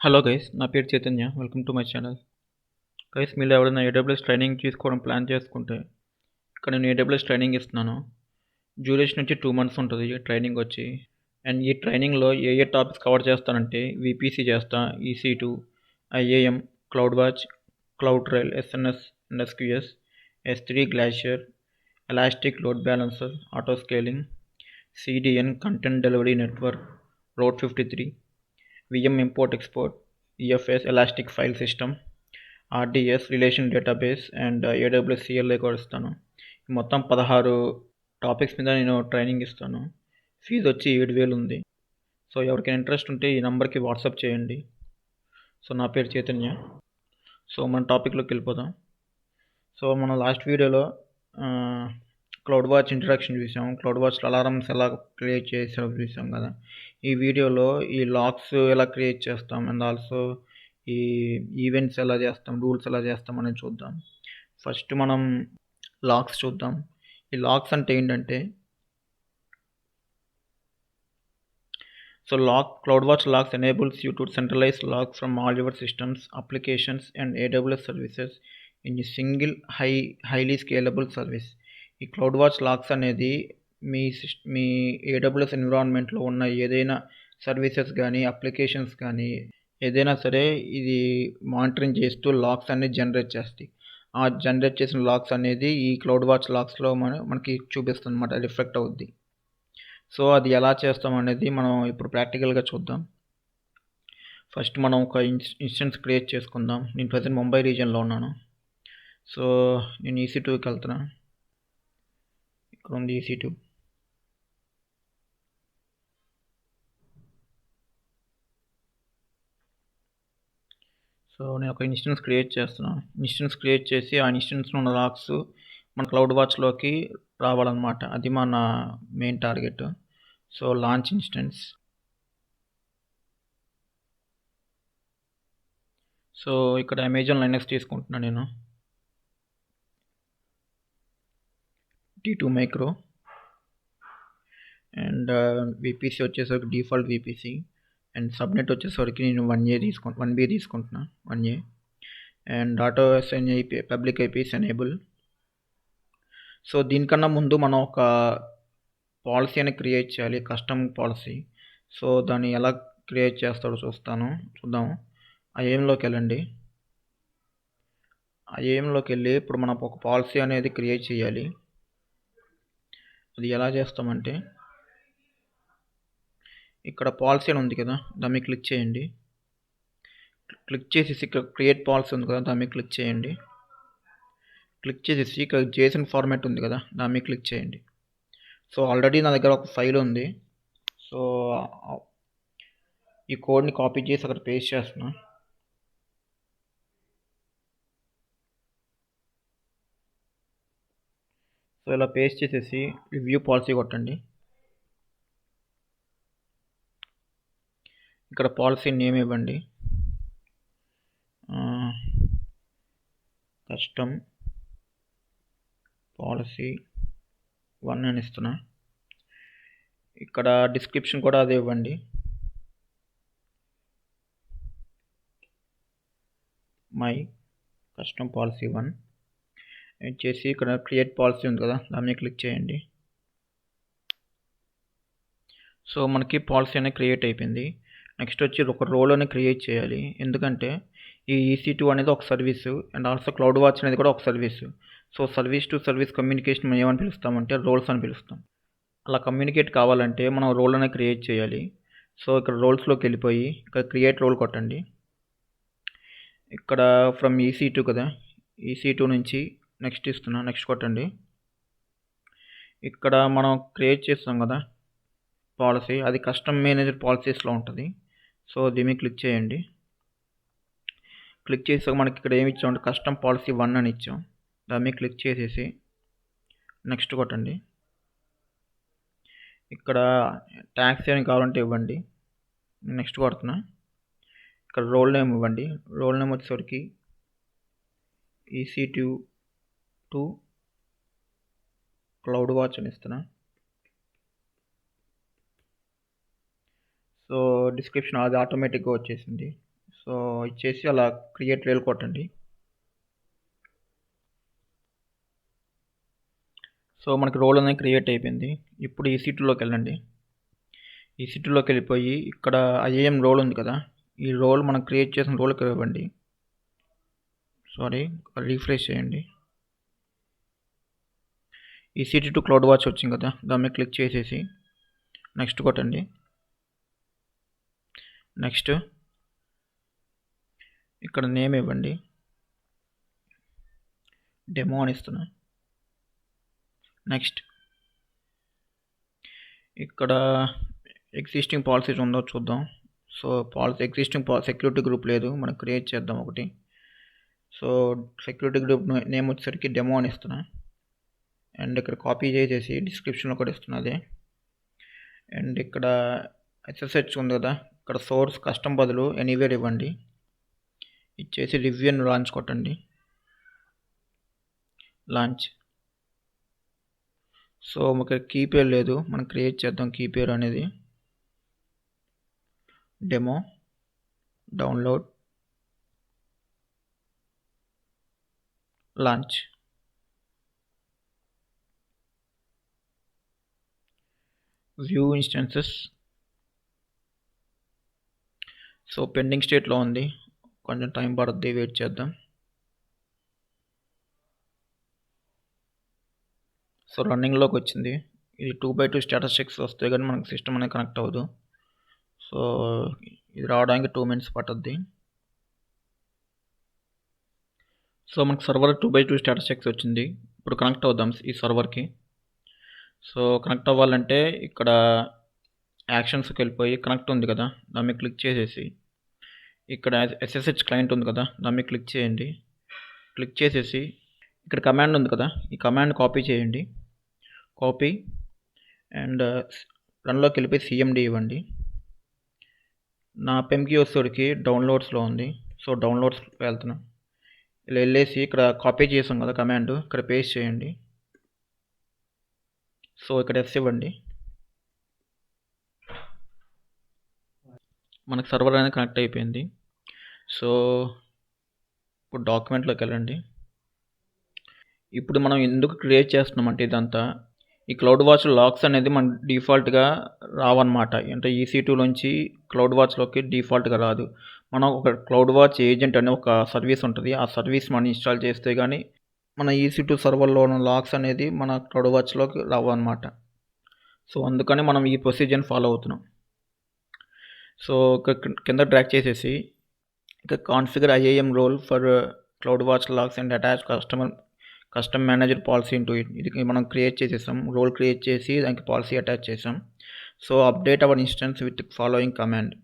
Hello guys, నా పేరు Chaitanya. Welcome to my channel. Guys, మీరు ఎవరైనా ఏడబ్ల్యూఎస్ ట్రైనింగ్ తీసుకోవడం ప్లాన్ చేసుకుంటే ఇక్కడ నేను ఏడబ్ల్యూఎస్ ట్రైనింగ్ ఇస్తున్నాను. డ్యూరేషన్ వచ్చి 2 months ఉంటుంది ట్రైనింగ్ వచ్చి. అండ్ ఈ ట్రైనింగ్లో ఏ టాపిక్స్ కవర్ చేస్తానంటే విపిసి చేస్తా, EC2, IAM, cloud watch, cloud trail, SNS and SQS, S3 glacier, elastic load balancer, auto scaling, CDN content delivery network, route 53, VM import export, EFS elastic file system, RDS relation database and AWS CLI కూడా ఇస్తాను. మొత్తం 16 topics మీద నేను training ఇస్తాను. Fee వచ్చి 7,000 ఉంది. So ఎవరికైనా interest ఉంటే ఈ నెంబర్కి వాట్సాప్ చేయండి. సో నా పేరు చైతన్య. సో మన టాపిక్లోకి వెళ్ళిపోదాం. సో మన లాస్ట్ వీడియోలో క్లౌడ్ వాచ్ ఇంట్రడక్షన్ చూసాం. క్లౌడ్ వాచ్లో అలారమ్స్ ఎలా క్రియేట్ చేసామో చూసాం కదా. ఈ వీడియోలో ఈ లాక్స్ ఎలా క్రియేట్ చేస్తాం అండ్ ఆల్సో ఈ ఈవెంట్స్ ఎలా చేస్తాం, రూల్స్ ఎలా చేస్తాం అనేది చూద్దాం. ఫస్ట్ మనం లాక్స్ చూద్దాం. ఈ లాక్స్ అంటే ఏంటంటే, so cloud watch lakhs enables you to centralize logs from all your systems, applications and AWS services in a single highly scalable service. ఈ క్లౌడ్ వాచ్ లాక్స్ అనేది మీ AWS ఎన్విరాన్మెంట్లో ఉన్న ఏదైనా సర్వీసెస్ కానీ అప్లికేషన్స్ కానీ ఏదైనా సరే ఇది మానిటరింగ్ చేస్తూ లాక్స్ అనేది జనరేట్ చేస్తాయి. ఆ జనరేట్ చేసిన లాక్స్ అనేది ఈ క్లౌడ్ వాచ్ లాక్స్లో మనకి చూపిస్తుంది అన్నమాట, రిఫ్లెక్ట్ అవుద్ది. సో అది ఎలా చేస్తాం అనేది మనం ఇప్పుడు ప్రాక్టికల్గా చూద్దాం. ఫస్ట్ మనం ఒక ఇన్స్టెన్స్ క్రియేట్ చేసుకుందాం. నేను ప్రజెంట్ ముంబై రీజియన్లో ఉన్నాను. సో నేను EC2కి వెళ్తున్నా. ఇక్కడ ఉంది EC2. సో నేను ఒక ఇన్స్టెన్స్ క్రియేట్ చేస్తున్నాను. ఇన్స్టెన్స్ క్రియేట్ చేసి ఆ ఇన్స్టెన్స్లో ఉన్న లాక్స్ మన క్లౌడ్ వాచ్లోకి రావాలన్నమాట. అది మన main target. So launch instance. So ఇక్కడ అమెజాన్ లైనక్స్ తీసుకుంటున్నాను నేను. T2 మైక్రో అండ్ VPC వచ్చేసరికి డిఫాల్ట్ VPC అండ్ సబ్నెట్ వచ్చేసరికి నేను 1B తీసుకుంటున్నా. 1A and auto SN IP public IPs enable. So దీనికన్నా ముందు మనం ఒక పాలసీ అని క్రియేట్ చేయాలి, కస్టమ్ పాలసీ. సో దాన్ని ఎలా క్రియేట్ చేస్తాడో చూద్దాము. IAMలోకి వెళ్ళండి. IAMలోకి వెళ్ళి ఇప్పుడు మనం ఒక పాలసీ అనేది క్రియేట్ చేయాలి. అది ఎలా చేస్తామంటే, ఇక్కడ పాలసీ అని ఉంది కదా, దాని మీద క్లిక్ చేయండి. క్లిక్ చేసేసి ఇక్కడ క్రియేట్ పాలసీ ఉంది కదా, దాని మీద క్లిక్ చేయండి. క్లిక్ చేసేసి ఇక్కడ JSON ఫార్మాట్ ఉంది కదా, దాని మీద క్లిక్ చేయండి. సో ఆల్రెడీ నా దగ్గర ఒక ఫైల్ ఉంది. సో ఈ కోడ్ని కాపీ చేసి అక్కడ పేస్ట్ చేస్తున్నా. సో ఇలా పేస్ట్ చేసేసి వ్యూ పాలసీ కొట్టండి. ఇక్కడ పాలసీ నేమ్ ఇవ్వండి. కస్టమ్ పాలసీ 1 అని ఇస్తున్నా. ఇక్కడ డిస్క్రిప్షన్ కూడా అదే ఇవ్వండి. మై కస్టమ్ పాలసీ 1 చేసి ఇక్కడ క్రియేట్ పాలసీ ఉంది కదా, దాని మీద క్లిక్ చేయండి. సో మనకి పాలసీ అనేది క్రియేట్ అయిపోయింది. నెక్స్ట్ వచ్చి ఒక రోల్ అని క్రియేట్ చేయాలి. ఎందుకంటే ఈ EC2 అనేది ఒక service and also cloud watch అనేది కూడా ఒక service. So service to service communication మనం ఏమని పిలుస్తామంటే రోల్స్ అని పిలుస్తాం. అలా కమ్యూనికేట్ కావాలంటే మనం రోల్ అనేది క్రియేట్ చేయాలి. సో ఇక్కడ రోల్స్లోకి వెళ్ళిపోయి ఇక్కడ క్రియేట్ రోల్ కొట్టండి. ఇక్కడ ఫ్రమ్ EC2 కదా, EC2 నుంచి నెక్స్ట్ ఇస్తున్నా, నెక్స్ట్ కొట్టండి. ఇక్కడ మనం క్రియేట్ చేస్తాం కదా పాలసీ, అది కస్టమ్ మేనేజర్ పాలసీస్లో ఉంటుంది. సో దీని మీద క్లిక్ చేయండి. క్లిక్ చేసాక మనకి ఇక్కడ ఏమి ఇచ్చామంటే కస్టమ్ పాలసీ 1 అని ఇచ్చాం. దాని మీద క్లిక్ చేసేసి నెక్స్ట్ కొట్టండి. ఇక్కడ ట్యాక్స్ ఏమి కావాలంటే ఇవ్వండి. నెక్స్ట్ కొడుతున్నా. ఇక్కడ రోల్ నేమ్ ఇవ్వండి. రోల్ నేమ్ వచ్చేసరికి EC2 క్లౌడ్ వాచ్ అని ఇస్తున్నా. సో డిస్క్రిప్షన్ అది ఆటోమేటిక్గా వచ్చేసింది. సో ఇచ్చేసి అలా క్రియేట్ రేల్ కొట్టండి. సో మనకి రోల్ అనేది క్రియేట్ అయిపోయింది. ఇప్పుడు EC2లోకి వెళ్ళండి. EC2లోకి వెళ్ళిపోయి ఇక్కడ IAM రోల్ ఉంది కదా, ఈ రోల్ మనం క్రియేట్ చేసిన రోల్కి ఇవ్వండి. రీఫ్రెష్ చేయండి. EC2 క్లౌడ్ వాచ్ వచ్చింది కదా, దాని మీద క్లిక్ చేసేసి నెక్స్ట్ కొట్టండి. నెక్స్ట్ ఇక్కడ నేమ్ ఇవ్వండి, డెమో అని ఇస్తున్నా. నెక్స్ట్ ఇక్కడ ఎగ్జిస్టింగ్ పాలసీస్ ఉందో చూద్దాం. సో ఎగ్జిస్టింగ్ సెక్యూరిటీ గ్రూప్ లేదు, మనం క్రియేట్ చేద్దాం ఒకటి. సో సెక్యూరిటీ గ్రూప్ నేమ్ వచ్చేసరికి డెమో అని ఇస్తున్నా. అండ్ ఇక్కడ కాపీ చేసేసి డిస్క్రిప్షన్లో కూడా ఇస్తున్నది. అండ్ ఇక్కడ SSH ఉంది కదా, ఇక్కడ సోర్స్ కస్టమ్ బదులు ఎనీవేర్ ఇవ్వండి. ఇచ్చేసి రివ్యూ అని లాంచ్ కొట్టండి. లాంచ్. సో మనకి కీ పేరు లేదు, మనం క్రియేట్ చేద్దాం కీ పేరు అనేది. Demo download launch. View instances. So pending స్టేట్లో ఉంది, కొంచెం టైం పడుతుంది, వెయిట్ చేద్దాం. సో రన్నింగ్లోకి వచ్చింది. ఇది 2x2 స్టేటస్ చెక్స్ వస్తే కానీ మనకు సిస్టమ్ అనేది కనెక్ట్ అవ్వదు. సో ఇది రావడానికి 2 minutes పట్టుద్ది. సో మనకు సర్వర్ 2x2 స్టేటస్ చెక్స్ వచ్చింది. ఇప్పుడు కనెక్ట్ అవుదాం ఈ సర్వర్కి. సో కనెక్ట్ అవ్వాలంటే ఇక్కడ యాక్షన్స్కి వెళ్ళిపోయి కనెక్ట్ ఉంది కదా, దాన్ని క్లిక్ చేసేసి ఇక్కడ SSH క్లయింట్ ఉంది కదా, దాన్ని క్లిక్ చేయండి. క్లిక్ చేసేసి ఇక్కడ కమాండ్ ఉంది కదా, ఈ కమాండ్ కాపీ చేయండి. కాపీ అండ్ రన్లోకి వెళ్ళిపోయి CMD ఇవ్వండి. నా పెమ్కి వచ్చేసరికి డౌన్లోడ్స్లో ఉంది, సో డౌన్లోడ్స్ వెళ్తున్నా. ఇలా వెళ్ళేసి ఇక్కడ కాపీ చేసాం కదా కమాండ్, ఇక్కడ పేస్ట్ చేయండి. సో ఇక్కడ S ఇవ్వండి. మనకు సర్వర్ అనేది కనెక్ట్ అయిపోయింది. సో ఇప్పుడు డాక్యుమెంట్లోకి వెళ్ళండి. ఇప్పుడు మనం ఎందుకు క్రియేట్ చేస్తున్నామంటే ఇదంతా, ఈ క్లౌడ్ వాచ్ లాగ్స్ అనేది మన డిఫాల్ట్గా రావన్నమాట. అంటే EC2లోంచి క్లౌడ్ వాచ్లోకి డిఫాల్ట్గా రాదు. మనం ఒక క్లౌడ్ వాచ్ ఏజెంట్ అనే ఒక సర్వీస్ ఉంటుంది, ఆ సర్వీస్ మనం ఇన్స్టాల్ చేస్తే కానీ మన EC2 సర్వర్లో ఉన్న లాగ్స్ అనేది మన క్లౌడ్ వాచ్లోకి రావు అన్నమాట. సో అందుకని మనం ఈ ప్రొసీజర్ని ఫాలో అవుతున్నాం. సో కింద డ్రాగ్ చేసేసి ఇక configure IAM role for cloud watch logs and attach custom manager policy into it. ఇది మనం క్రియేట్ చేసేసాం, రోల్ క్రియేట్ చేసి దానికి పాలసీ అటాచ్ చేసాం. So update our instance with following command.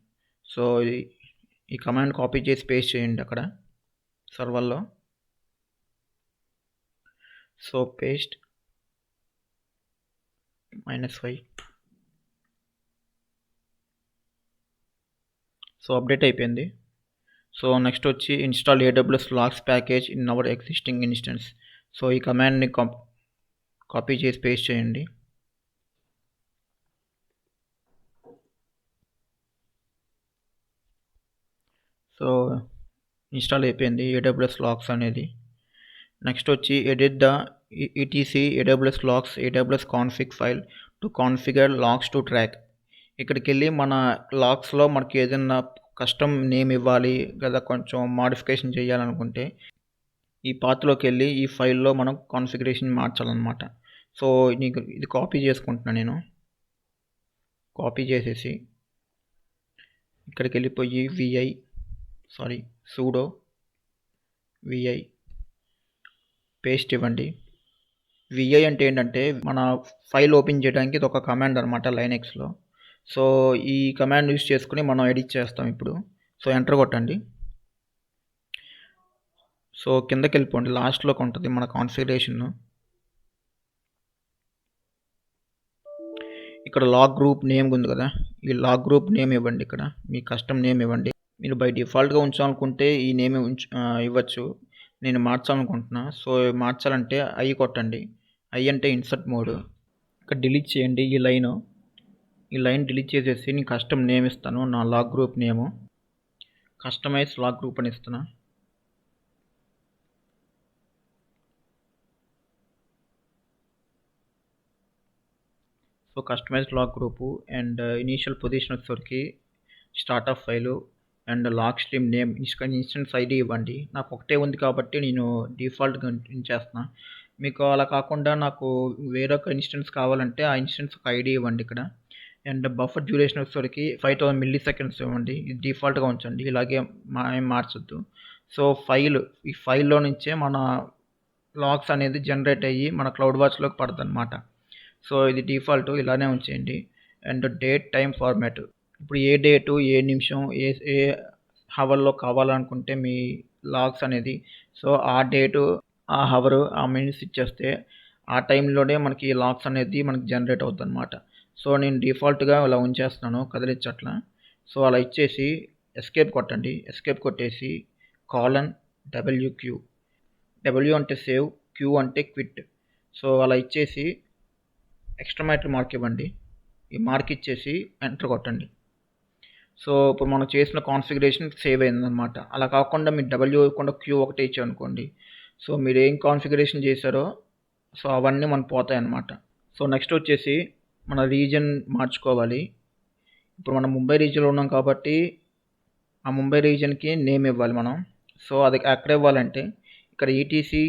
So ఈ కమాండ్ కాపీ చేసి పేస్ట్ చేయండి అక్కడ సర్వర్లో. So paste -5. సో అప్డేట్ అయిపోయింది. సో నెక్స్ట్ వచ్చి install AWS logs package in our existing instance. So ఈ కమాండ్ని కాపీ చేసి పేస్ట్ చేయండి. సో ఇన్స్టాల్ అయిపోయింది AWS లాగ్స్ అనేది. నెక్స్ట్ వచ్చి edit the etc AWS logs AWS config file to configure logs to track. ఇక్కడికి వెళ్ళి మన లాగ్స్లో మనకి ఏదైనా కస్టమ్ నేమ్ ఇవ్వాలి కదా, కొంచెం మాడిఫికేషన్ చేయాలనుకుంటే ఈ పాత్లోకి వెళ్ళి ఈ ఫైల్లో మనం కాన్ఫిగరేషన్ మార్చాలన్నమాట. సో ఇది కాపీ చేసుకుంటున్నాను నేను. కాపీ చేసేసి ఇక్కడికి వెళ్ళిపోయి sudo vi పేస్ట్ ఇవ్వండి. vi అంటే ఏంటంటే మన ఫైల్ ఓపెన్ చేయడానికి ఇది ఒక కమాండ్ అనమాట లైనెక్స్లో. సో ఈ కమాండ్ యూజ్ చేసుకుని మనం ఎడిట్ చేస్తాం ఇప్పుడు. సో ఎంటర్ కొట్టండి. సో కిందకి వెళ్ళిపోండి, లాస్ట్లోకి ఉంటుంది మన కాన్ఫిగరేషన్. ఇక్కడ లాగ్ గ్రూప్ నేమ్ ఉంది కదా, ఈ లాగ్ గ్రూప్ నేమ్ ఇవ్వండి. ఇక్కడ మీ కస్టమ్ నేమ్ ఇవ్వండి. మీరు బై డిఫాల్ట్గా ఉంచాలనుకుంటే ఈ నేమ్ ఇవ్వచ్చు, నేను మార్చాలనుకుంటున్నా. సో మార్చాలంటే ఐ కొట్టండి. ఐ అంటే ఇన్సర్ట్ మోడ్. ఇక్కడ డిలీట్ చేయండి ఈ లైన్ డిలీట్ చేసేసి నేను కస్టమ్ నేమ్ ఇస్తాను, నా log group name. Customize log group అని ఇస్తున్నా. So customize log group and initial position వచ్చేసరికి start of file and log stream name instance ID ఇవ్వండి. నాకు ఒకటే ఉంది కాబట్టి నేను డిఫాల్ట్గా ఉంచేస్తున్నా. మీకు అలా కాకుండా నాకు వేరొక ఇన్స్టెన్స్ కావాలంటే ఆ ఇన్స్టెన్స్ ఒక ఐడి ఇవ్వండి ఇక్కడ. అండ్ బఫర్ డ్యూరేషన్ వచ్చేసరికి 5000 మిల్లీ సెకండ్స్ ఇవ్వండి. ఇది డిఫాల్ట్గా ఉంచండి, ఇలాగే ఏం మార్చొద్దు. సో ఈ ఫైల్లో నుంచే మన లాగ్స్ అనేది జనరేట్ అయ్యి మన క్లౌడ్ వాచ్లోకి పడుతుంది అనమాట. సో ఇది డిఫాల్ట్ ఇలానే ఉంచేయండి. అండ్ డేట్ టైం ఫార్మాట్, ఇప్పుడు ఏ డేటు ఏ నిమిషం ఏ హవర్లో కావాలనుకుంటే మీ లాగ్స్ అనేది, సో ఆ డేటు ఆ హవరు ఆ మినిట్స్ ఇచ్చేస్తే ఆ టైంలోనే మనకి లాగ్స్ అనేది మనకి జనరేట్ అవుతుంది అనమాట. సో నేను డిఫాల్ట్గా ఇలా ఉంచేస్తున్నాను, కదిలించట్లా. సో అలా ఇచ్చేసి ఎస్కేప్ కొట్టండి. ఎస్కేప్ కొట్టేసి $WQ, డబ్ల్యూ అంటే సేవ్, క్యూ అంటే క్విట్. సో అలా ఇచ్చేసి ఎక్స్ట్రామేటరీ మార్క్ ఇవ్వండి. ఈ మార్క్ ఇచ్చేసి ఎంటర్ కొట్టండి. సో ఇప్పుడు మనం చేసిన కాన్ఫిగరేషన్ సేవ్ అయిందనమాట. అలా కాకుండా మీరు డబ్ల్యూ ఇవ్వకుండా క్యూ ఒకటే ఇచ్చారనుకోండి, సో మీరు ఏం కాన్ఫిగరేషన్ చేశారో సో అవన్నీ మనకు పోతాయి అన్నమాట. సో నెక్స్ట్ వచ్చేసి మన రీజన్ మార్చుకోవాలి. ఇప్పుడు మనం ముంబై రీజియన్లో ఉన్నాం కాబట్టి ఆ ముంబై రీజియన్కి నేమ్ ఇవ్వాలి మనం. సో అది ఎక్కడ ఇవ్వాలంటే ఇక్కడ ETC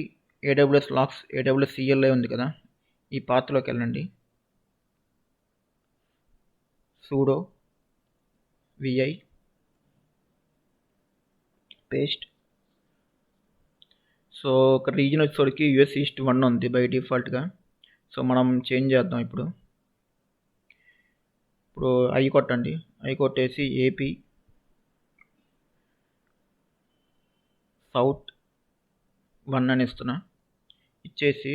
AWS logs AWS CLI ఉంది కదా, ఈ పాత్రలోకి వెళ్ళండి. sudo vi paste. సో ఒక రీజన్ వచ్చేసరికి US ఈస్ట్ 1 ఉంది బై డిఫాల్ట్గా. సో మనం చేంజ్ చేద్దాం. ఇప్పుడు ఐ కొట్టండి. ఐ కొట్టేసి ఏపీ సౌత్ 1 అని ఇస్తున్నా. ఇచ్చేసి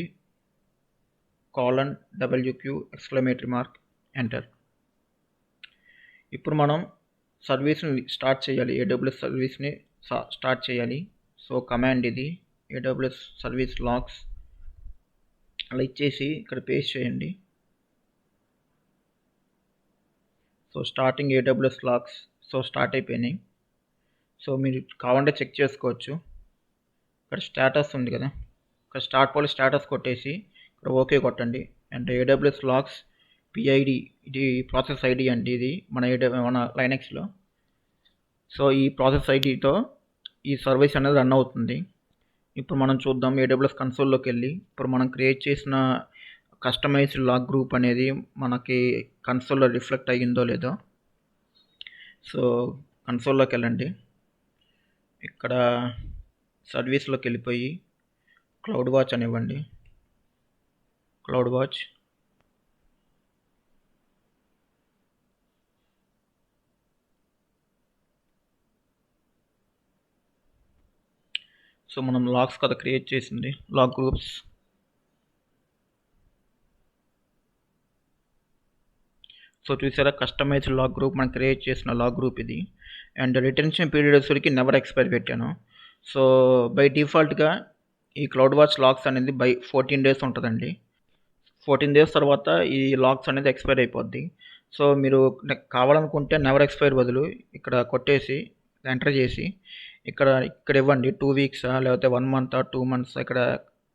$WQ ఎక్స్క్లమేటరీ మార్క్ ఎంటర్. ఇప్పుడు మనం సర్వీస్ని స్టార్ట్ చేయాలి, AWS సర్వీస్ని స్టార్ట్ చేయాలి. సో కమాండ్ ఇది AWS సర్వీస్ లాగ్స్, అలా ఇచ్చేసి ఇక్కడ పేస్ట్ చేయండి. So starting AWS logs, so start అయిపోయినాయి. సో మీరు కావాలంటే చెక్ చేసుకోవచ్చు. ఇక్కడ స్టేటస్ ఉంది కదా, ఇక్కడ స్టార్ట్ పోల్ స్టేటస్ కొట్టేసి ఇక్కడ ఓకే కొట్టండి. అండ్ AWS లాగ్స్ PID, ఇది ప్రాసెస్ ఐడి అండి, ఇది మన లైనక్స్లో. సో ఈ ప్రాసెస్ ఐడితో ఈ సర్వీస్ అనేది రన్ అవుతుంది. ఇప్పుడు మనం చూద్దాం AWS కన్సోల్లోకి వెళ్ళి. ఇప్పుడు మనం క్రియేట్ చేసిన కస్టమైజ్డ్ లాగ్ గ్రూప్ అనేది మనకి కన్సోల్లో రిఫ్లెక్ట్ అయ్యిందో లేదో. సో కన్సోల్లోకి వెళ్ళండి. ఇక్కడ సర్వీస్లోకి వెళ్ళిపోయి క్లౌడ్ వాచ్ అని ఇవ్వండి. Cloud watch. సో మనం లాగ్స్ కదా క్రియేట్ చేసింది, లాగ్ గ్రూప్స్. సో చూసారా, కస్టమైజ్డ్ లాగ్ గ్రూప్ మనం క్రియేట్ చేసిన లాగ్ గ్రూప్ ఇది. అండ్ రిటెన్షన్ పీరియడ్ వచ్చేసరికి నెవర్ ఎక్స్పైర్ పెట్టాను. సో బై డిఫాల్ట్గా ఈ క్లౌడ్ వాచ్ లాగ్స్ అనేది 14 days ఉంటుందండి. 14 days తర్వాత ఈ లాగ్స్ అనేది ఎక్స్పైర్ అయిపోద్ది. సో మీరు కావాలనుకుంటే నెవర్ ఎక్స్పైర్ బదులు ఇక్కడ కొట్టేసి ఎంటర్ చేసి ఇక్కడ ఇవ్వండి 2 weeks లేకపోతే 1 month 2 months, ఇక్కడ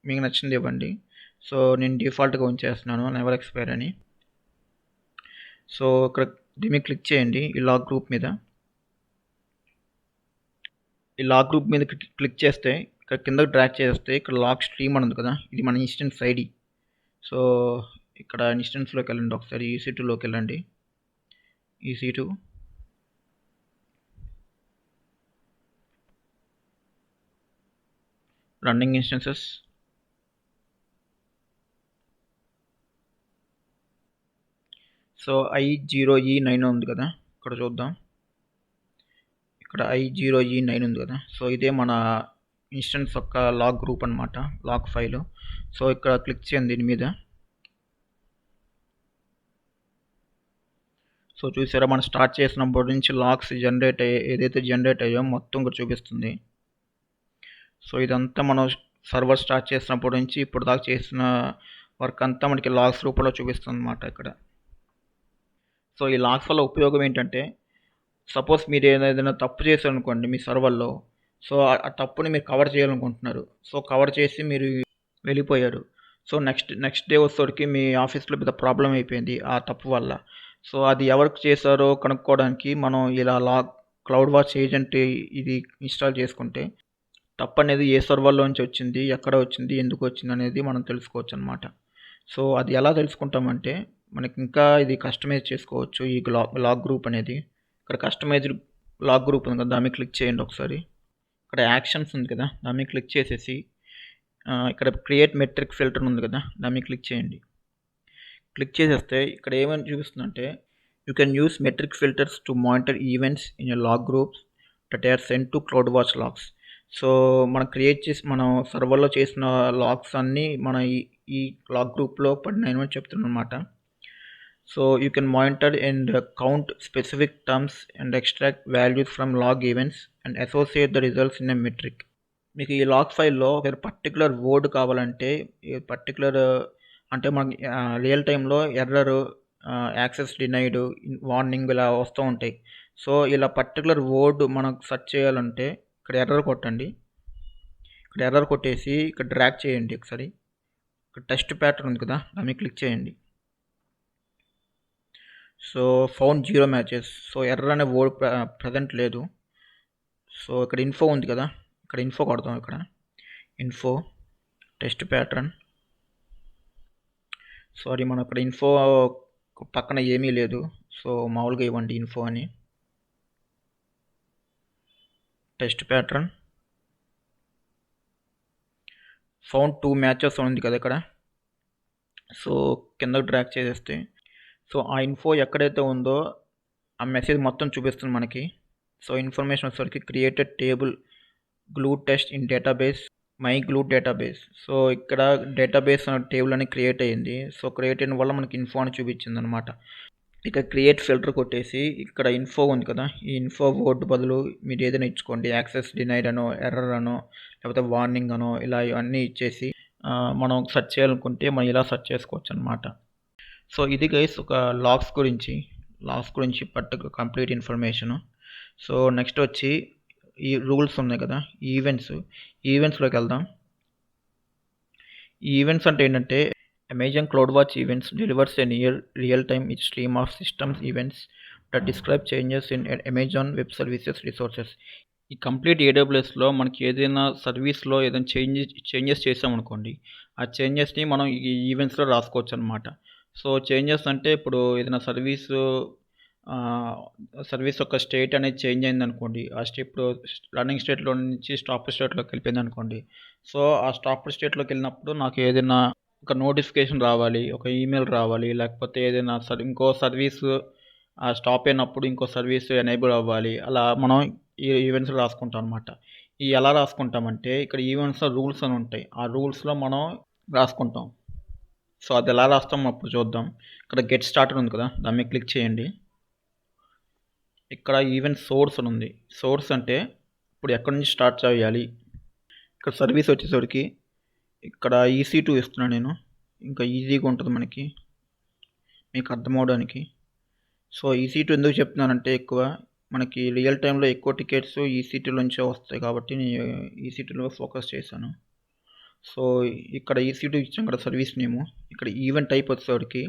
మీకు నచ్చింది ఇవ్వండి. సో నేను డిఫాల్ట్గా ఉంచేస్తున్నాను నెవర్ ఎక్స్పైర్ అని. సో ఇక్కడ దీన్ని క్లిక్ చేయండి ఈ లాగ్ గ్రూప్ మీద. ఈ లాగ్ గ్రూప్ మీద క్లిక్ చేస్తే ఇక్కడ కిందకి డ్రాగ్ చేస్తే ఇక్కడ లాగ్ స్ట్రీమ్ అని ఉంది కదా, ఇది మన ఇన్స్టెన్స్ ఐడి. సో ఇక్కడ ఇన్స్టెన్స్లోకి వెళ్ళండి, ఒకసారి EC2లోకి వెళ్ళండి. EC2 running instances. So I0E9 ఉంది కదా, ఇక్కడ చూద్దాం. ఇక్కడ I0E9 ఉంది కదా, సో ఇదే మన ఇన్స్టెన్స్ యొక్క లాగ్ గ్రూప్ అనమాట, లాగ్ ఫైల్. సో ఇక్కడ క్లిక్ చేయండి దీని మీద. సో చూసారా, మనం స్టార్ట్ చేసినప్పటి నుంచి లాగ్స్ ఏదైతే జనరేట్ అయ్యో మొత్తం ఇక్కడ చూపిస్తుంది. సో ఇదంతా మనం సర్వర్ స్టార్ట్ చేసినప్పటి నుంచి ఇప్పుడు దాకా చేసిన వర్క్ అంతా మనకి లాగ్స్ రూపంలో చూపిస్తుంది అన్నమాట ఇక్కడ. సో ఈ లాగ్స్ వల్ల ఉపయోగం ఏంటంటే సపోజ్ మీరు ఏదైనా తప్పు చేశారనుకోండి మీ సర్వర్‌లో. సో, ఆ తప్పుని మీరు కవర్ చేయాలనుకుంటున్నారు. సో, కవర్ చేసి మీరు వెళ్ళిపోయారు. సో, నెక్స్ట్ డే వచ్చేసరికి మీ ఆఫీస్‌లో పెద్ద ప్రాబ్లమ్ అయిపోయింది ఆ తప్పు వల్ల. సో, అది ఎవరికి చేశారో కనుక్కోవడానికి మనం ఇలా క్లౌడ్ వాచ్ ఏజెంట్ ఇది ఇన్‌స్టాల్ చేసుకుంటే తప్పనేది ఏ సర్వర్‌లో నుంచి వచ్చింది, ఎక్కడ వచ్చింది, ఎందుకు వచ్చిందనేది మనం తెలుసుకోవచ్చనమాట. సో, అది ఎలా తెలుసుకుంటామంటే మనకి ఇంకా ఇది కస్టమైజ్ చేసుకోవచ్చు ఈ లాగ్ గ్రూప్ అనేది. ఇక్కడ కస్టమైజ్డ్ లాగ్ గ్రూప్ ఉంది కదా! దాని మీద క్లిక్ చేయండి ఒకసారి. ఇక్కడ యాక్షన్స్ ఉంది కదా! దాని మీద క్లిక్ చేసేసి ఇక్కడ క్రియేట్ మెట్రిక్ ఫిల్టర్ ఉంది కదా! దాని మీద క్లిక్ చేయండి. క్లిక్ చేసేస్తే ఇక్కడ ఏమని చూపిస్తుందంటే you can use metric filters to monitor events in your log groups that are send to cloud watch logs. So, మనం సర్వర్‌లో చేసిన లాగ్స్ అన్నీ మన ఈ లాగ్ గ్రూప్‌లో పడినాయని చెప్తుందనమాట. So, you can monitor and count specific terms and extract values from log events and associate the results in a metric. మీకు ఈ లాగ్ ఫైల్‌లో ఒక పర్టిక్యులర్ వర్డ్ కావాలంటే ఈ పర్టిక్యులర్ అంటే మనకి రియల్ టైమ్‌లో ఎర్రర్, యాక్సెస్ డినైడ్, వార్నింగ్ ఇలా వస్తూ ఉంటాయి. సో, ఇలా పర్టిక్యులర్ వర్డ్ మనం సెర్చ్ చేయాలంటే ఇక్కడ ఎర్రర్ కొట్టండి. ఇక్కడ ఎర్రర్ కొట్టేసి ఇక్కడ డ్రాగ్ చేయండి ఒకసారి. ఇక్కడ టెస్ట్ ప్యాటర్న్ ఉంది కదా! దాని మీద క్లిక్ చేయండి. So, found 0 matches. So, error అనే వర్డ్ ప్రెజెంట్ లేదు. సో, ఇక్కడ ఇన్ఫో ఉంది కదా! ఇక్కడ ఇన్ఫో కొడదాం ఇక్కడ. Info test pattern. సారీ మనం ఇక్కడ ఇన్ఫో పక్కన ఏమీ లేదు. సో, మామూలుగా ఇవ్వండి ఇన్ఫో అని. Test pattern. ఫౌండ్ 2 మ్యాచెస్ ఉంది కదా ఇక్కడ. సో, కిందకి డ్రాగ్ చేసేస్తే సో, ఆ ఇన్ఫో ఎక్కడైతే ఉందో ఆ మెసేజ్ మొత్తం చూపిస్తుంది మనకి. సో, ఇన్ఫర్మేషన్ వచ్చేసరికి created table glue test in database my glue database. So, ఇక్కడ డేటాబేస్ టేబుల్ అని క్రియేట్ అయ్యింది. సో, క్రియేట్ అయిన వల్ల మనకి ఇన్ఫో అని చూపించింది అనమాట. ఇక క్రియేట్ ఫిల్టర్ కొట్టేసి ఇక్కడ ఇన్ఫో ఉంది కదా! ఈ ఇన్ఫో వర్డ్ బదులు మీరు ఏదైనా ఇచ్చుకోండి. యాక్సెస్ డినైడ్ అనో, ఎర్రర్ అనో, లేకపోతే వార్నింగ్ అనో ఇలా ఇవన్నీ ఇచ్చేసి మనం సెర్చ్ చేయాలనుకుంటే మనం ఇలా సెర్చ్ చేసుకోవచ్చు అనమాట. సో, ఇది గైస్ ఒక లాగ్స్ గురించి కంప్లీట్ ఇన్ఫర్మేషను. సో, నెక్స్ట్ వచ్చి ఈ రూల్స్ ఉన్నాయి కదా! ఈవెంట్స్‌లోకి వెళ్దాం. ఈ ఈవెంట్స్ అంటే ఏంటంటే Amazon cloud watch events delivers a near real time stream of systems events that describe changes in Amazon web services resources. ఈ కంప్లీట్ ఏడబ్ల్యూఎస్‌లో మనకి ఏదైనా సర్వీస్‌లో ఏదైనా చేంజెస్ చేసామనుకోండి. ఆ చేంజెస్‌ని మనం ఈ ఈవెంట్స్‌లో రాసుకోవచ్చనమాట. సో, చేంజెస్ అంటే ఇప్పుడు ఏదైనా సర్వీస్ యొక్క స్టేట్ అనేది చేంజ్ అయిందనుకోండి. ఇప్పుడు రన్నింగ్ స్టేట్‌లో నుంచి స్టాప్ స్టేట్‌లోకి వెళ్ళిపోయిందనుకోండి. సో, ఆ స్టాప్ స్టేట్‌లోకి వెళ్ళినప్పుడు నాకు ఏదైనా ఒక నోటిఫికేషన్ రావాలి, ఒక ఈమెయిల్ రావాలి, లేకపోతే ఏదైనా ఇంకో సర్వీసు స్టాప్ అయినప్పుడు ఇంకో సర్వీస్ ఎనేబుల్ అవ్వాలి. అలా మనం ఈ ఈవెంట్స్ రాసుకుంటాం అనమాట. ఎలా రాసుకుంటామంటే ఇక్కడ ఈవెంట్స్‌లో రూల్స్ అని ఉంటాయి. ఆ రూల్స్‌లో మనం రాసుకుంటాం. సో, అది ఎలా రాస్తామో అప్పుడు చూద్దాం. ఇక్కడ గెట్ స్టార్టెడ్ ఉంది కదా! దాని మీద క్లిక్ చేయండి. ఇక్కడ ఈవెంట్ సోర్స్ అని ఉంది. సోర్స్ అంటే ఇప్పుడు ఎక్కడి నుంచి స్టార్ట్ చేయాలి. ఇక్కడ సర్వీస్ వచ్చేసరికి ఇక్కడ EC2 ఇస్తున్నాను నేను. ఇంకా ఈజీగా ఉంటుంది మనకి మీకు అర్థమవడానికి. సో, EC2 ఎందుకు చెప్తున్నానంటే ఎక్కువ మనకి రియల్ టైమ్‌లో ఎక్కువ టికెట్స్ EC2 నుంచే వస్తాయి కాబట్టి నేను EC2లో ఫోకస్ చేశాను. సో, ఇక్కడ EC2 ఇచ్చాం కదా! సర్వీస్ నేము. ఇక్కడ ఈవెంట్ టైప్ వచ్చేసరికి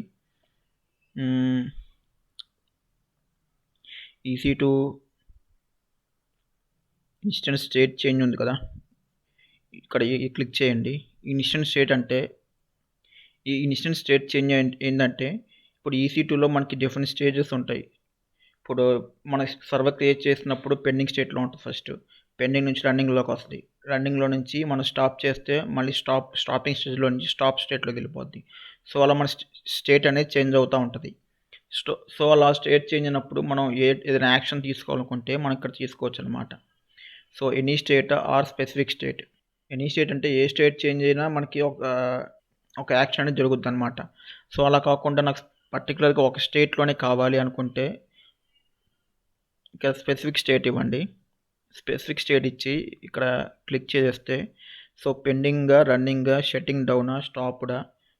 EC2 ఇన్స్టెంట్ స్టేట్ చేంజ్ ఉంది కదా! ఇక్కడ క్లిక్ చేయండి. ఇన్స్టెంట్ స్టేట్ అంటే ఈ ఇన్స్టెంట్ స్టేట్ చేంజ్ ఏందంటే ఇప్పుడు EC2లో మనకి డిఫరెంట్ స్టేజెస్ ఉంటాయి. ఇప్పుడు మన సర్వర్ క్రియేట్ చేసినప్పుడు పెండింగ్ స్టేట్‌లో ఉంటుంది ఫస్ట్. పెండింగ్ నుంచి రన్నింగ్‌లోకి వస్తది. రన్నింగ్‌లో నుంచి మనం స్టాప్ చేస్తే మళ్ళీ స్టాపింగ్ స్టేజ్‌లో నుంచి స్టాప్ స్టేట్‌లోకి వెళ్ళిపోద్ది. సో, అలా మన స్టేట్ అనేది చేంజ్ అవుతా ఉంటది. సో, అలా స్టేట్ చేంజ్ అయినప్పుడు మనం ఏదైనా యాక్షన్ తీసుకోవాలనుకుంటే మనం ఇక్కడ తీసుకోవచ్చనమాట. So, any state or specific state. Any state అంటే ఏ స్టేట్ చేంజ్ అయినా మనకి ఒక యాక్షన్ అనేది జరుగుద్దనమాట. సో, అలా కాకుండా నాకు పర్టిక్యులర్‌గా ఒక స్టేట్‌లోనే కావాలి అనుకుంటే ఇక్కడ స్పెసిఫిక్ స్టేట్ ఇవ్వండి. స్పెసిఫిక్ స్టేట్ ఇచ్చి ఇక్కడ క్లిక్ చేసేస్తే సో, పెండింగా, రన్నింగా, షట్టింగ్ డౌనా, స్టాప్డా,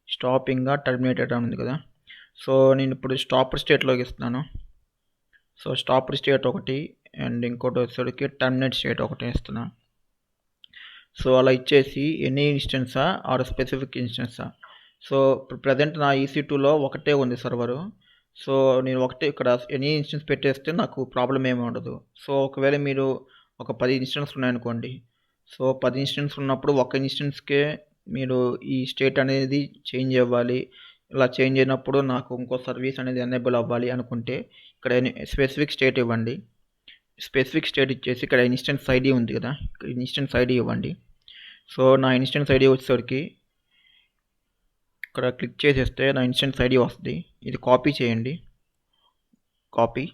స్టాపింగా, టర్మినేటెడా ఉంది కదా! సో, నేను ఇప్పుడు స్టాప్డ్ స్టేట్‌లోకి ఇస్తున్నాను. సో స్టాప్డ్ స్టేట్ ఒకటి అండ్ ఇంకోటి వచ్చేసరికి టర్మినేట్ స్టేట్ ఒకటి ఇస్తున్నా. సో అలా ఇచ్చేసి ఎనీ ఇన్స్టెన్సా ఆర్ స్పెసిఫిక్ ఇన్స్టెన్సా. సో ప్రజెంట్ నా EC2లో ఒకటే ఉంది సర్వరు. సో నేను ఒకటే ఇక్కడ ఎనీ ఇన్స్టెన్స్ పెట్టేస్తే నాకు ప్రాబ్లం ఏమి ఉండదు. సో ఒకవేళ మీరు ఒక 10 ఇన్స్టెన్స్ ఉన్నాయనుకోండి. సో 10 ఇన్స్టెన్స్ ఉన్నప్పుడు ఒక ఇన్స్టెన్స్కే మీరు ఈ స్టేట్ అనేది చేంజ్ అవ్వాలి. ఇలా చేంజ్ అయినప్పుడు నాకు ఇంకో సర్వీస్ అనేది ఎనేబుల్ అవ్వాలి అనుకుంటే ఇక్కడ స్పెసిఫిక్ స్టేట్ ఇవ్వండి. స్పెసిఫిక్ స్టేట్ ఇచ్చేసి ఇక్కడ ఇన్స్టెన్స్ ఐడి ఉంది కదా, ఇన్స్టెన్స్ ఐడి ఇవ్వండి. సో నా ఇన్స్టెన్స్ ఐడి వచ్చేసరికి ఇక్కడ క్లిక్ చేసేస్తే నా ఇన్స్టెన్స్ ఐడి వస్తుంది. ఇది కాపీ చేయండి. కాపీ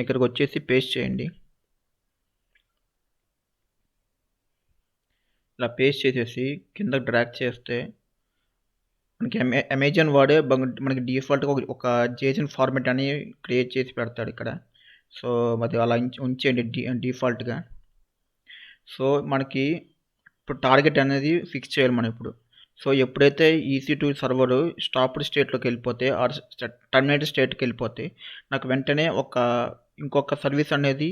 ఇక్కడికి వచ్చేసి పేస్ట్ చేయండి. ఇలా పేస్ట్ చేసేసి కింద డ్రాగ్ చేస్తే మనకి అమెజాన్ వాడే మనకి డిఫాల్ట్గా ఒక జేసన్ ఫార్మాట్ అని క్రియేట్ చేసి పెడతాడు ఇక్కడ. సో మరి అలా ఉంచేయండి డిఫాల్ట్గా. సో మనకి ఇప్పుడు టార్గెట్ అనేది ఫిక్స్ చేయాలి మనం ఇప్పుడు. సో ఎప్పుడైతే EC2 సర్వర్ స్టాప్డ్ స్టేట్లోకి వెళ్ళిపోతే ఆర్ టర్మినేట్ స్టేట్కి వెళ్ళిపోతే నాకు వెంటనే ఇంకొక సర్వీస్ అనేది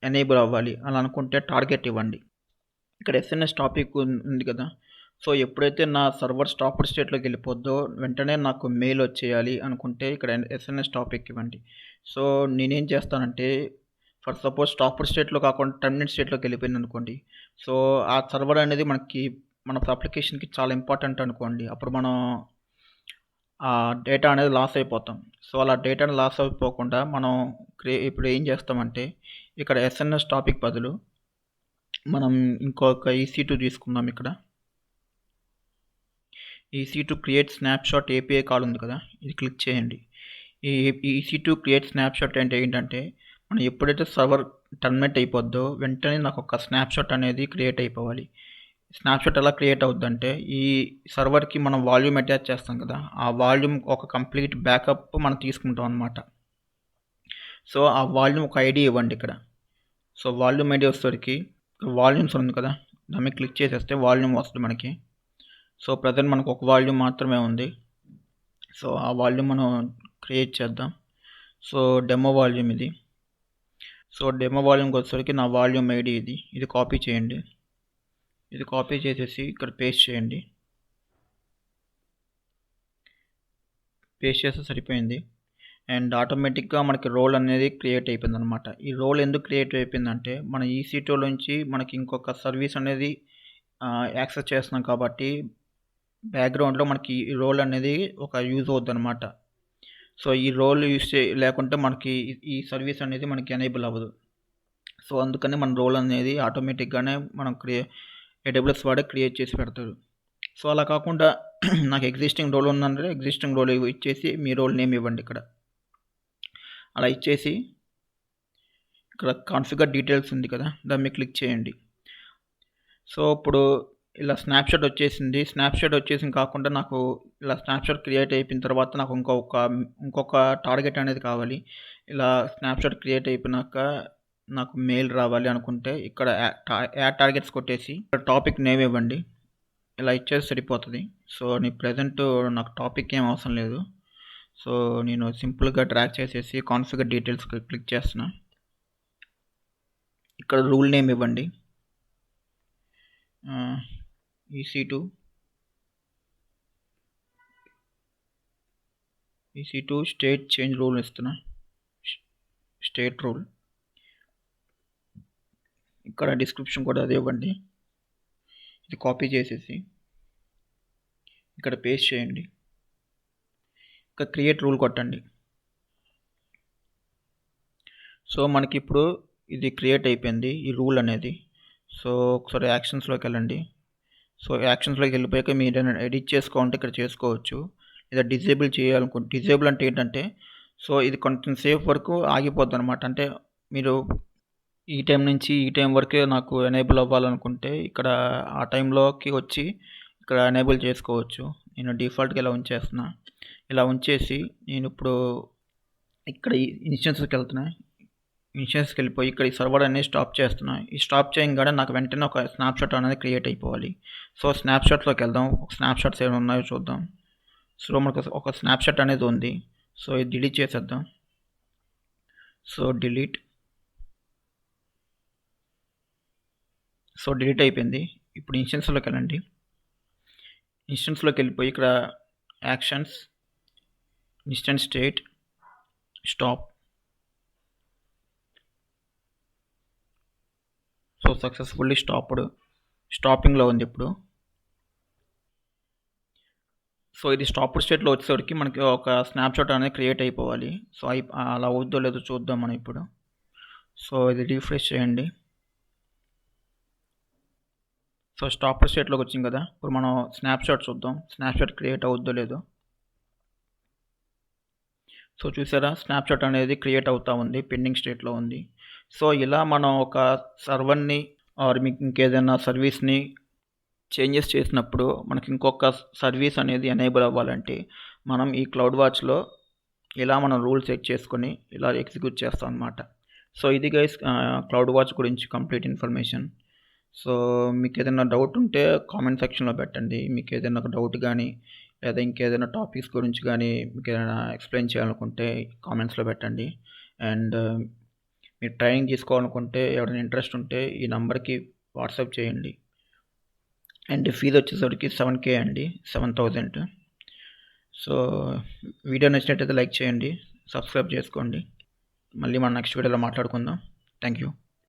ఎనేబుల్ అవ్వాలి అలా అనుకుంటే టార్గెట్ ఇవ్వండి. ఇక్కడ SMS టాపిక్ ఉంది కదా. సో ఎప్పుడైతే నా సర్వర్ స్టాప్డ్ స్టేట్లోకి వెళ్ళిపోద్దో వెంటనే నాకు మెయిల్ వచ్చేయాలి అనుకుంటే ఇక్కడ SMS టాపిక్ ఇవ్వండి. సో నేనేం చేస్తానంటే ఫర్ సపోజ్ స్టాప్డ్ స్టేట్లో కాకుండా టర్మినేట్ స్టేట్లోకి వెళ్ళిపోయింది అనుకోండి. సో ఆ సర్వర్ అనేది మన అప్లికేషన్కి చాలా ఇంపార్టెంట్ అనుకోండి. అప్పుడు మనం ఆ డేటా అనేది లాస్ అయిపోతాం. సో అలా డేటాను లాస్ అయిపోకుండా మనం ఇప్పుడు ఏం చేస్తామంటే ఇక్కడ SMS టాపిక్ బదులు మనం ఇంకొక EC2 తీసుకుందాం. ఇక్కడ EC2 create snapshot API call ఉంది కదా, ఇది క్లిక్ చేయండి. ఈ EC2 క్రియేట్ స్నాప్షాట్ అంటే ఏంటంటే మనం ఎప్పుడైతే సర్వర్ టర్మినేట్ అయిపోద్దో వెంటనే నాకు ఒక స్నాప్షాట్ అనేది క్రియేట్ అయిపోవాలి. స్నాప్షాట్ ఎలా క్రియేట్ అవుద్దంటే ఈ సర్వర్కి మనం వాల్యూమ్ అటాచ్ చేస్తాం కదా, ఆ వాల్యూమ్ ఒక కంప్లీట్ బ్యాకప్ మనం తీసుకుంటాం అనమాట. సో ఆ వాల్యూమ్ ఒక ఐడి ఇవ్వండి ఇక్కడ. సో వాల్యూమ్ ఐడి వచ్చేసరికి వాల్యూమ్స్ ఉంది కదా, దాన్ని క్లిక్ చేసేస్తే వాల్యూమ్ వస్తుంది మనకి. సో ప్రజెంట్ మనకు ఒక వాల్యూమ్ మాత్రమే ఉంది. సో ఆ వాల్యూమ్ మనం క్రియేట్ చేద్దాం. సో డెమో వాల్యూమ్ ఇది. సో డెమో వాల్యూమ్కి వచ్చేసరికి నా వాల్యూమ్ ఐడి ఇది కాపీ చేయండి. ఇది కాపీ చేసేసి ఇక్కడ పేస్ట్ చేయండి. పేస్ట్ చేస్తే సరిపోయింది. అండ్ ఆటోమేటిక్గా మనకి రోల్ అనేది క్రియేట్ అయిపోయింది అనమాట. ఈ రోల్ ఎందుకు క్రియేట్ అయిపోయిందంటే మన EC2 నుంచి మనకి ఇంకొక సర్వీస్ అనేది యాక్సెస్ చేస్తున్నాం కాబట్టి బ్యాక్గ్రౌండ్లో మనకి ఈ రోల్ అనేది ఒక యూజ్ అవుద్ది అనమాట. సో ఈ రోల్ యూజ్ లేకుంటే మనకి ఈ సర్వీస్ అనేది మనకి ఎనేబుల్ అవ్వదు. సో అందుకని మన రోల్ అనేది ఆటోమేటిక్గానే మనం AWS వాడే క్రియేట్ చేసి పెడతాడు. సో అలా కాకుండా నాకు ఎగ్జిస్టింగ్ రోల్ ఉందంటే ఎగ్జిస్టింగ్ రోల్ ఇచ్చేసి మీ రోల్ నేమ్ ఇవ్వండి ఇక్కడ. అలా ఇచ్చేసి ఇక్కడ కాన్ఫిగర్ డీటెయిల్స్ ఉంది కదా, దాన్ని క్లిక్ చేయండి. సో ఇప్పుడు ఇలా స్నాప్షాట్ వచ్చేసింది. స్నాప్షాట్ వచ్చేసింది కాకుండా నాకు ఇలా స్నాప్షాట్ క్రియేట్ అయిపోయిన తర్వాత నాకు ఇంకొక టార్గెట్ అనేది కావాలి. ఇలా స్నాప్షాట్ క్రియేట్ అయిపోయినాక నాకు మెయిల్ రావాలి అనుకుంటే ఇక్కడ యాడ్ టార్గెట్స్ కొట్టేసి ఇక్కడ టాపిక్ నేమ్ ఇవ్వండి. ఇలా ఇచ్చేసి సరిపోతుంది. సో ప్రజెంట్ నాకు టాపిక్ ఏం అవసరం లేదు. సో నేను సింపుల్గా డ్రాగ్ చేసేసి కాన్ఫిగర్ డీటెయిల్స్ క్లిక్ చేస్తున్నా. ఇక్కడ రూల్ నేమ్ ఇవ్వండి. EC2 స్టేట్ చేంజ్ రూల్ ఇస్తున్నా. స్టేట్ రూల్ ఇక్కడ డిస్క్రిప్షన్ కూడా అదే ఇవ్వండి. ఇది కాపీ చేసేసి ఇక్కడ పేస్ట్ చేయండి. ఇక్కడ క్రియేట్ రూల్ కొట్టండి. సో మనకి ఇప్పుడు ఇది క్రియేట్ అయిపోయింది ఈ రూల్ అనేది. సో ఒకసారి యాక్షన్స్లోకి వెళ్ళండి. సో యాక్షన్స్లోకి వెళ్ళిపోయాక మీరు ఎడిట్ చేసుకోవాలంటే ఇక్కడ చేసుకోవచ్చు, లేదా డిజేబుల్ చేయాలనుకుంటే. డిజేబుల్ అంటే ఏంటంటే సో ఇది కొంచెం సేఫ్ వరకు ఆగిపోద్ది అనమాట. అంటే మీరు ఈ టైం నుంచి ఈ టైం వరకే నాకు ఎనేబుల్ అవ్వాలనుకుంటే ఇక్కడ ఆ టైంలోకి వచ్చి ఇక్కడ ఎనేబుల్ చేసుకోవచ్చు. నేను డిఫాల్ట్గా ఇలా ఉంచేస్తున్నా. ఇలా ఉంచేసి నేను ఇప్పుడు ఇక్కడ ఇన్స్టెన్స్కి వెళ్తున్నా. ఇన్స్టెన్స్కి వెళ్ళిపోయి ఇక్కడ ఈ సర్వర్ అనేది స్టాప్ చేస్తున్నా. ఈ స్టాప్ చేయగానే నాకు వెంటనే ఒక స్నాప్షాట్ అనేది క్రియేట్ అయిపోవాలి. సో స్నాప్షాట్లోకి వెళ్దాం. స్నాప్షాట్స్ ఏమైనా ఉన్నాయో చూద్దాం. సో మనకు ఒక స్నాప్షాట్ అనేది ఉంది. సో ఇది డిలీట్ చేసేద్దాం. సో డిలీట్ అయిపోయింది. ఇప్పుడు ఇన్స్టెన్స్లోకి వెళ్ళండి. ఇన్స్టెన్స్లోకి వెళ్ళిపోయి ఇక్కడ actions, instance state, stop. So successfully స్టాపింగ్లో ఉంది ఇప్పుడు. సో ఇది స్టాప్డ్ స్టేట్లో వచ్చేసరికి మనకి ఒక స్నాప్షాట్ అనేది క్రియేట్ అయిపోవాలి. సో అలా అవుద్దో లేదో చూద్దాం మనం ఇప్పుడు. సో ఇది రీఫ్రెష్ చేయండి. సో స్టాప్డ్ స్టేట్లోకి వచ్చింది కదా, ఇప్పుడు మనం స్నాప్షాట్ చూద్దాం, స్నాప్షాట్ క్రియేట్ అవుద్దో లేదో. సో చూసారా, స్నాప్షాట్ అనేది క్రియేట్ అవుతూ ఉంది, పెండింగ్ స్టేట్లో ఉంది. సో ఇలా మనం ఒక సర్వర్ని ఆర్ మీకు ఇంకేదైనా సర్వీస్ని చేంజెస్ చేసినప్పుడు మనకి ఇంకొక సర్వీస్ అనేది ఎనేబుల్ అవ్వాలంటే మనం ఈ క్లౌడ్ వాచ్లో ఇలా మనం రూల్ సెట్ చేసుకొని ఇలా ఎగ్జిక్యూట్ చేస్తాం అన్నమాట. సో ఇది గైస్ క్లౌడ్ వాచ్ గురించి కంప్లీట్ ఇన్ఫర్మేషన్. సో మీకు ఏదైనా డౌట్ ఉంటే కామెంట్ సెక్షన్లో పెట్టండి. మీకు ఏదైనా ఒక డౌట్ కానీ లేదా ఇంకేదైనా టాపిక్స్ గురించి కానీ మీకు ఏదైనా ఎక్స్ప్లెయిన్ చేయాలనుకుంటే కామెంట్స్లో పెట్టండి. అండ్ మీరు ట్రైనింగ్ తీసుకోవాలనుకుంటే ఎవరైనా ఇంట్రెస్ట్ ఉంటే ఈ నెంబర్కి వాట్సాప్ చేయండి. అండ్ ఫీజు వచ్చేసరికి 7K అండి, 7,000. సో వీడియో నచ్చినట్టయితే లైక్ చేయండి, సబ్స్క్రైబ్ చేసుకోండి. మళ్ళీ మనం నెక్స్ట్ వీడియోలో మాట్లాడుకుందాం. Thank you.